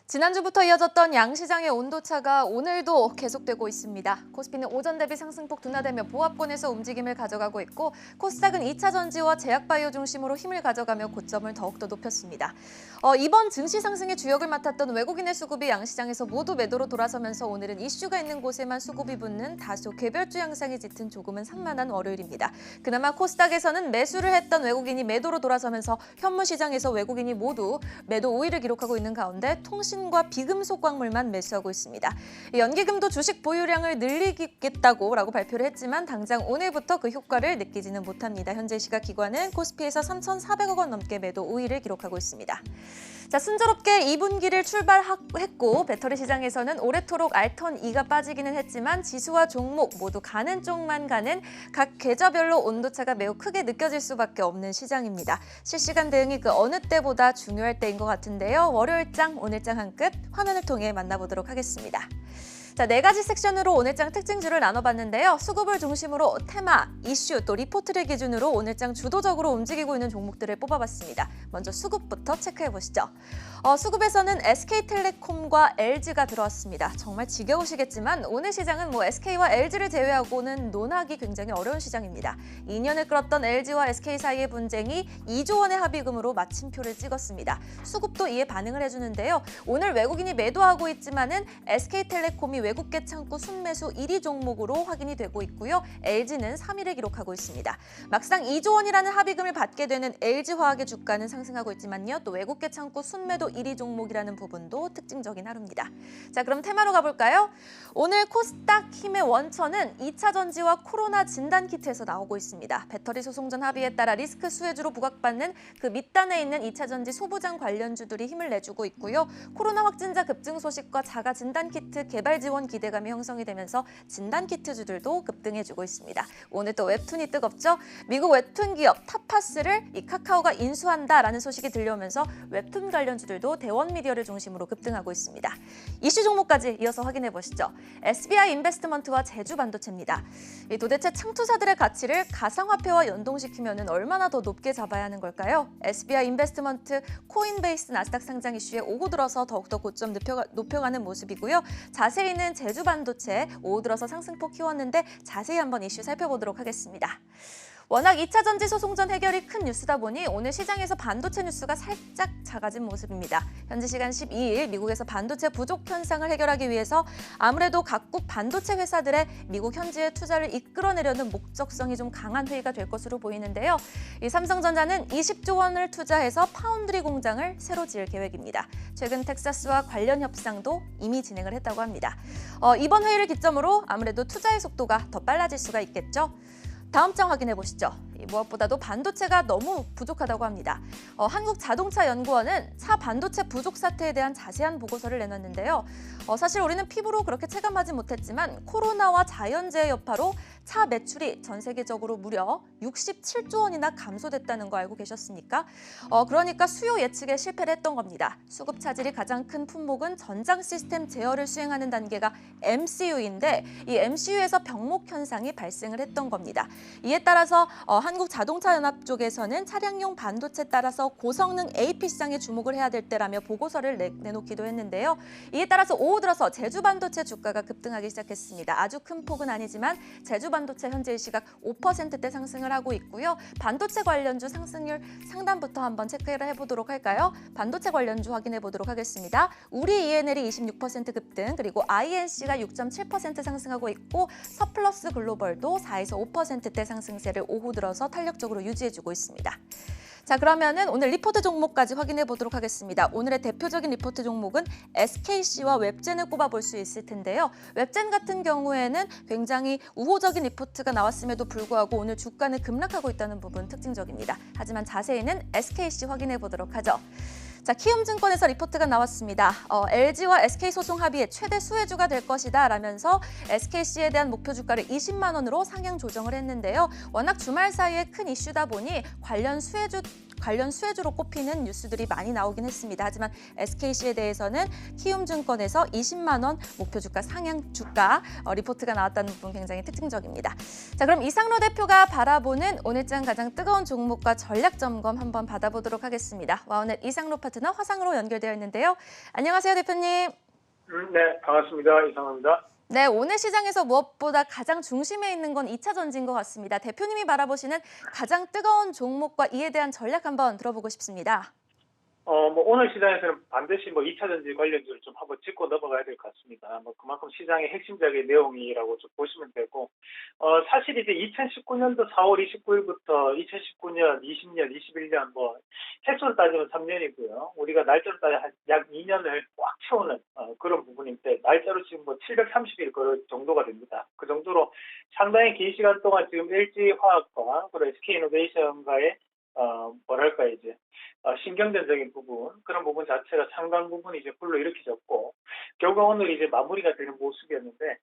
지난주부터 이어졌던 양시장의 온도차가 오늘도 계속되고 있습니다. 코스피는 오전 대비 상승폭 둔화되며 보합권에서 움직임을 가져가고 있고 코스닥은 2차 전지와 제약바이오 중심으로 힘을 가져가며 고점을 더욱더 높였습니다. 이번 증시 상승의 주역을 맡았던 외국인의 수급이 양시장에서 모두 매도로 돌아서면서 오늘은 이슈가 있는 곳에만 수급이 붙는 다소 개별주 양상이 짙은 조금은 산만한 월요일입니다. 그나마 코스닥에서는 매수를 했던 외국인이 매도로 돌아서면서 현무 시장에서 외국인이 모두 매도 우위를 기록하고 있는 가운데 통신과 비금속 광물만 매수하고 있습니다. 연기금도 주식 보유량을 늘리겠다고 발표를 했지만 당장 오늘부터 그 효과를 느끼지는 못합니다. 현재 시각 기관은 코스피에서 3,400억 원 넘게 매도 우위를 기록하고 있습니다. 자, 순조롭게 2분기를 출발했고 배터리 시장에서는 오래도록 알턴2가 빠지기는 했지만 지수와 종목 모두 가는 쪽만 가는 각 계좌별로 온도차가 매우 크게 느껴질 수밖에 없는 시장입니다. 실시간 대응이 그 어느 때보다 중요할 때인 것 같은데요. 월요일장, 오늘장 한 끗 화면을 통해 만나보도록 하겠습니다. 자, 4가지 섹션으로 오늘장 특징주를 나눠봤는데요. 수급을 중심으로 테마, 이슈, 또 리포트를 기준으로 오늘장 주도적으로 움직이고 있는 종목들을 뽑아봤습니다. 먼저 수급부터 체크해보시죠. 수급에서는 SK텔레콤과 LG가 들어왔습니다. 정말 지겨우시겠지만 오늘 시장은 SK와 LG를 제외하고는 논하기 굉장히 어려운 시장입니다. 2년을 끌었던 LG와 SK 사이의 분쟁이 2조 원의 합의금으로 마침표를 찍었습니다. 수급도 이에 반응을 해주는데요. 오늘 외국인이 매도하고 있지만은 SK텔레콤이 외국계 창구 순매수 1위 종목으로 확인이 되고 있고요. LG는 3위를 기록하고 있습니다. 막상 2조 원이라는 합의금을 받게 되는 LG화학의 주가는 상승하고 있지만요. 또 외국계 창구 순매도 1위 종목이라는 부분도 특징적인 하루입니다. 자, 그럼 테마로 가볼까요? 오늘 코스닥 힘의 원천은 2차 전지와 코로나 진단키트에서 나오고 있습니다. 배터리 소송전 합의에 따라 리스크 수혜주로 부각받는 그 밑단에 있는 2차 전지 소부장 관련주들이 힘을 내주고 있고요. 코로나 확진자 급증 소식과 자가 진단키트 개발 지원 기대감이 형성이 되면서 진단키트주들도 급등해주고 있습니다. 오늘 또 웹툰이 뜨겁죠? 미국 웹툰 기업 타파스를 이 카카오가 인수한다라는 소식이 들려오면서 웹툰 관련주들도 대원미디어를 중심으로 급등하고 있습니다. 이슈 종목까지 이어서 확인해 보시죠. SBI 인베스트먼트와 제주반도체입니다. 도대체 창투사들의 가치를 가상화폐와 연동시키면 얼마나 더 높게 잡아야 하는 걸까요? SBI 인베스트먼트 코인베이스 나스닥 상장 이슈에 오고 들어서 더욱더 고점 높여가는 모습이고요. 자세히는 제주반도체 오후 들어서 상승폭 키웠는데 자세히 한번 이슈 살펴보도록 하겠습니다. 워낙 2차 전지 소송전 해결이 큰 뉴스다 보니 오늘 시장에서 반도체 뉴스가 살짝 작아진 모습입니다. 현지 시간 12일 미국에서 반도체 부족 현상을 해결하기 위해서 아무래도 각국 반도체 회사들의 미국 현지의 투자를 이끌어내려는 목적성이 좀 강한 회의가 될 것으로 보이는데요. 이 삼성전자는 20조 원을 투자해서 파운드리 공장을 새로 지을 계획입니다. 최근 텍사스와 관련 협상도 이미 진행을 했다고 합니다. 이번 회의를 기점으로 아무래도 투자의 속도가 더 빨라질 수가 있겠죠. 다음 장 확인해 보시죠. 무엇보다도 반도체가 너무 부족하다고 합니다. 한국자동차연구원은 차 반도체 부족 사태에 대한 자세한 보고서를 내놨는데요. 사실 우리는 피부로 그렇게 체감하지 못했지만 코로나와 자연재해 여파로 차 매출이 전 세계적으로 무려 67조 원이나 감소됐다는 거 알고 계셨습니까? 그러니까 수요 예측에 실패를 했던 겁니다. 수급 차질이 가장 큰 품목은 전장 시스템 제어를 수행하는 단계가 MCU인데 이 MCU에서 병목 현상이 발생을 했던 겁니다. 이에 따라서 한국자동차연합 쪽에서는 차량용 반도체에 따라서 고성능 AP 시장에 주목을 해야 될 때라며 보고서를 내놓기도 했는데요. 이에 따라서 오후 들어서 제주반도체 주가가 급등하기 시작했습니다. 아주 큰 폭은 아니지만 제주반도체 현재 시각 5%대 상승을 하고 있고요. 반도체 관련주 상승률 상단부터 한번 체크를 해보도록 할까요? 반도체 관련주 확인해 보도록 하겠습니다. 우리 ENL이 26% 급등, 그리고 INC가 6.7% 상승하고 있고 서플러스 글로벌도 4에서 5%대 상승세를 오후 들어서 탄력적으로 유지해주고 있습니다. 자, 그러면은 오늘 리포트 종목까지 확인해 보도록 하겠습니다. 오늘의 대표적인 리포트 종목은 SKC와 웹젠을 꼽아볼 수 있을 텐데요. 웹젠 같은 경우에는 굉장히 우호적인 리포트가 나왔음에도 불구하고 오늘 주가는 급락하고 있다는 부분 특징적입니다. 하지만 자세히는 SKC 확인해 보도록 하죠. 자, 키움증권에서 리포트가 나왔습니다. LG와 SK 소송 합의의 최대 수혜주가 될 것이다 라면서 SKC에 대한 목표 주가를 20만 원으로 상향 조정을 했는데요. 워낙 주말 사이에 큰 이슈다 보니 관련 수혜주 관련 수혜주로 꼽히는 뉴스들이 많이 나오긴 했습니다. 하지만 SKC에 대해서는 키움증권에서 20만 원 목표 주가 상향 주가 리포트가 나왔다는 부분 굉장히 특징적입니다. 자, 그럼 이상로 대표가 바라보는 오늘장 가장 뜨거운 종목과 전략 점검 한번 받아보도록 하겠습니다. 와우넷 이상로 파트너 화상으로 연결되어 있는데요. 안녕하세요, 대표님. 네, 반갑습니다. 이상호입니다. 네, 오늘 시장에서 무엇보다 가장 중심에 있는 건 2차 전지인 것 같습니다. 대표님이 바라보시는 가장 뜨거운 종목과 이에 대한 전략 한번 들어보고 싶습니다. 오늘 시장에서는 반드시 2차 전지 관련주를 좀 한번 짚고 넘어가야 될 것 같습니다. 그만큼 시장의 핵심적인 내용이라고 좀 보시면 되고, 사실 이제 2019년도 4월 29일부터 2019년, 20년, 21년, 횟수로 따지면 3년이고요. 우리가 날짜로 따지면 약 2년을 꽉 채우는 그런 부분인데, 날짜로 지금 730일 그 정도가 됩니다. 그 정도로 상당히 긴 시간 동안 지금 LG화학과 그리고 SK이노베이션과의 신경전적인 부분, 그런 부분 자체가 상당 부분 이제 불러일으키졌고, 결국 오늘 이제 마무리가 되는 모습이었는데,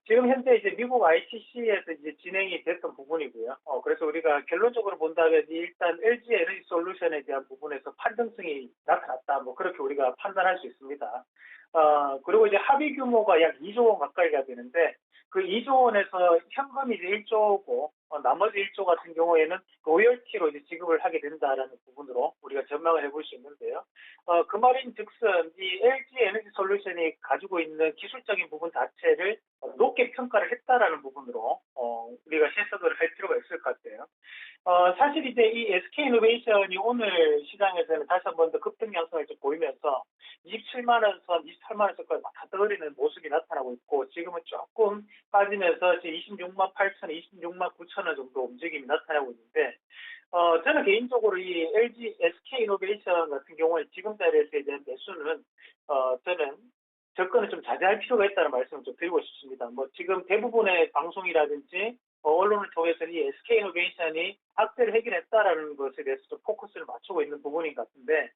지금 현재 이제 미국 ITC에서 이제 진행이 됐던 부분이고요. 그래서 우리가 결론적으로 본다면 일단 LG 에너지 솔루션에 대한 부분에서 판정성이 나타났다. 그렇게 우리가 판단할 수 있습니다. 그리고 이제 합의 규모가 약 2조 원 가까이가 되는데, 그 2조 원에서 현금이 이제 1조고, 나머지 1조 같은 경우에는 로열티로 이제 지급을 하게 된다라는 부분으로 우리가 전망을 해볼 수 있는데요. 그 말인 즉슨 이 LG 에너지 솔루션이 가지고 있는 기술적인 부분 자체를 높게 평가를 했다라는 부분으로 우리가 해석을 할 필요가 있을 것 같아요. 사실 이제 이 SK이노베이션이 오늘 시장에서는 다시 한 번 더 급등 양상을 좀 보이면서 27만 원 선, 28만 원 선까지 막 가득거리는 모습이 나타나고 있고, 지금은 조금 빠지면서 26만 8천, 26만 9천 원 정도 움직임이 나타나고 있는데, 저는 개인적으로 이 LG, SK이노베이션 같은 경우에 지금 자리에서에 대한 매수는 저는 접근을 좀 자제할 필요가 있다는 말씀을 좀 드리고 싶습니다. 지금 대부분의 방송이라든지 언론을 통해서는 이 SK이노베이션이 악재를 해결했다라는 것에 대해서 좀 포커스를 맞추고 있는 부분인 것 같은데,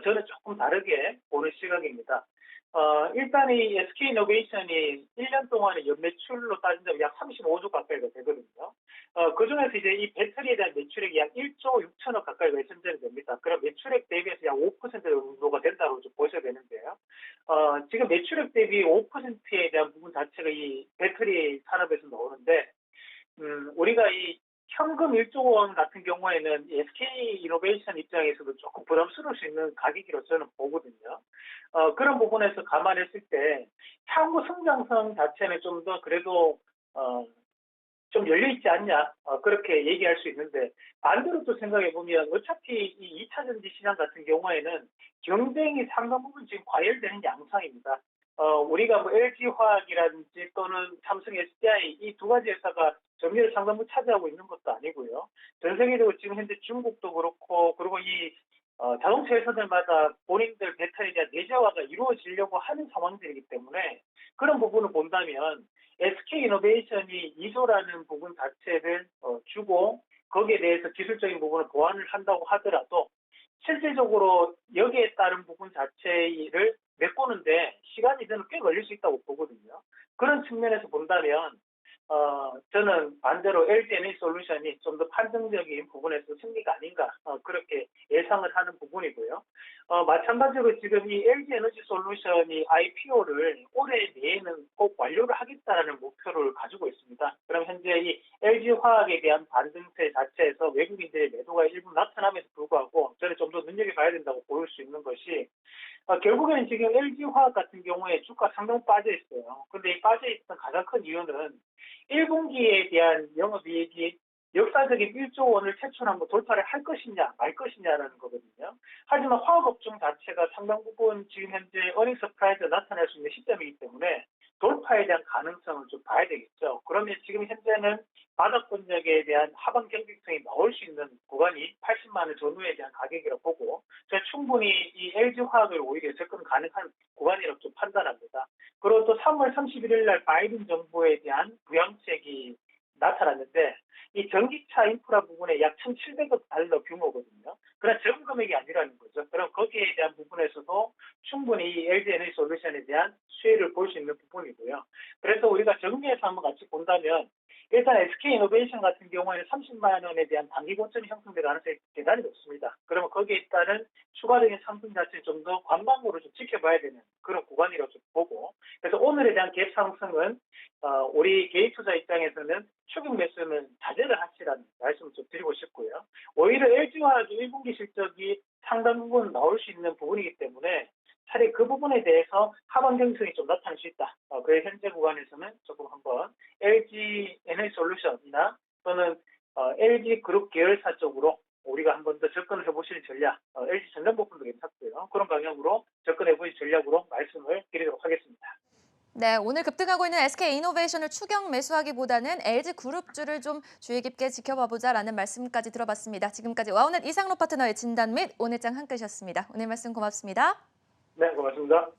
저는 조금 다르게 보는 시각입니다. 일단 이 SK이노베이션이 1년 동안의 연매출로 따진다면 약 35조 가까이가 되거든요. 그 중에서 이제 이 배터리에 대한 매출액이 약 1조 6천억 가까이가 현재는 됩니다. 그럼 매출액 대비해서 약 5% 정도가 된다고 좀 보셔야 되는데요. 지금 매출액 대비 5%에 대한 부분 자체가 이 배터리 산업에서 나오는데, 우리가 이 현금 1조 원 같은 경우에는 SK이노베이션 입장에서도 조금 부담스러울 수 있는 가격이라고 저는 보거든요. 그런 부분에서 감안했을 때 향후 성장성 자체는 좀 더 그래도 좀 열려있지 않냐, 그렇게 얘기할 수 있는데, 반대로 또 생각해보면 어차피 이 2차 전지 시장 같은 경우에는 경쟁이 상당 부분 지금 과열되는 양상입니다. 우리가 LG화학이라든지 또는 삼성 SDI 이 두 가지 회사가 점유율 상당 부분 차지하고 있는 것도 아니고요. 전 세계적으로 지금 현재 중국도 그렇고, 그리고 이 자동차 회사들마다 본인들 배터리에 대한 내재화가 이루어지려고 하는 상황들이기 때문에, 그런 부분을 본다면 SK이노베이션이 2조라는 부분 자체를 주고 거기에 대해서 기술적인 부분을 보완을 한다고 하더라도 실질적으로 여기에 따른 부분 자체를 메꾸는데 시간이 저는 꽤 걸릴 수 있다고 보거든요. 그런 측면에서 본다면 저는 반대로 LG 에너지 솔루션이 좀 더 판정적인 부분에서 승리가 아닌가, 그렇게 예상을 하는 부분이고요. 마찬가지로 지금 이 LG 에너지 솔루션이 IPO를 올해 내에는 꼭 완료를 하겠다라는 목표를 가지고 있습니다. 그럼 현재 이 LG 화학에 대한 반등세 자체에서 외국인들의 매도가 일부 나타남에도 불구하고 저는 좀 더 눈여겨봐야 된다고 보일 수 있는 것이, 결국에는 지금 LG 화학 같은 경우에 주가 상당히 빠져 있어요. 근데 이 빠져 있던 가장 큰 이유는 1분기에 대한 영업이익이 역사적인 1조 원을 최초로 돌파를 할 것이냐 말 것이냐라는 거거든요. 하지만 화학업종 자체가 상당 부분 지금 현재 어닝 서프라이즈가 나타날 수 있는 시점이기 때문에 돌파에 대한 가능성을 좀 봐야 되겠죠. 그러면 지금 현재는 바닥권역에 대한 하방 경직성이 나올 수 있는 구간이 80만 원 전후에 대한 가격이라고 보고, 제가 충분히 이 LG화학을 오히려 접근 가능한 구간이라고 좀 판단합니다. 그리고 또 3월 31일 날 바이든 정부에 대한 부양책이 나타났는데, 이 전기차 인프라 부분에 약 1,700억 달러 규모거든요. 그러나 적은 금액이 아니라는 거죠. 그럼 거기에 대한 부분에서도 충분히 이 LG 에너지 솔루션에 대한 수혜를 볼 수 있는 부분이고요. 그래서 우리가 정리해서 한번 같이 본다면 일단 SK이노베이션 같은 경우에는 30만 원에 대한 단기 고점이 형성될 가능성이 대단히 높습니다. 그러면 거기에 따른 추가적인 상승 자체는 좀 더 관망으로 좀 지켜봐야 되는 그런 구간이라고 좀 보고, 그래서 오늘에 대한 갭 상승은 우리 개인 투자 입장에서는 추격 매수는 자제를 하시라는 말씀을 좀 드리고 싶고요. 오히려 LG화학이 1분기 실적이 상당 부분 나올 수 있는 부분이기 때문에 차라리 그 부분에 대해서 하방 경성이 좀 나타날 수 있다. 그 현재 구간에서는 조금 한번 LG 에너지솔루션이나 또는 LG 그룹 계열사 쪽으로 우리가 한 번 더 접근을 해보시는 전략, LG 전자부품도 괜찮고요. 그런 방향으로 접근해보실 전략으로 말씀을 드리도록 하겠습니다. 네, 오늘 급등하고 있는 SK이노베이션을 추격 매수하기보다는 LG그룹주를 좀 주의 깊게 지켜봐보자라는 말씀까지 들어봤습니다. 지금까지 와우넷 이상로 파트너의 진단 및 오늘장 한끗이었습니다. 오늘 말씀 고맙습니다. 네, 고맙습니다.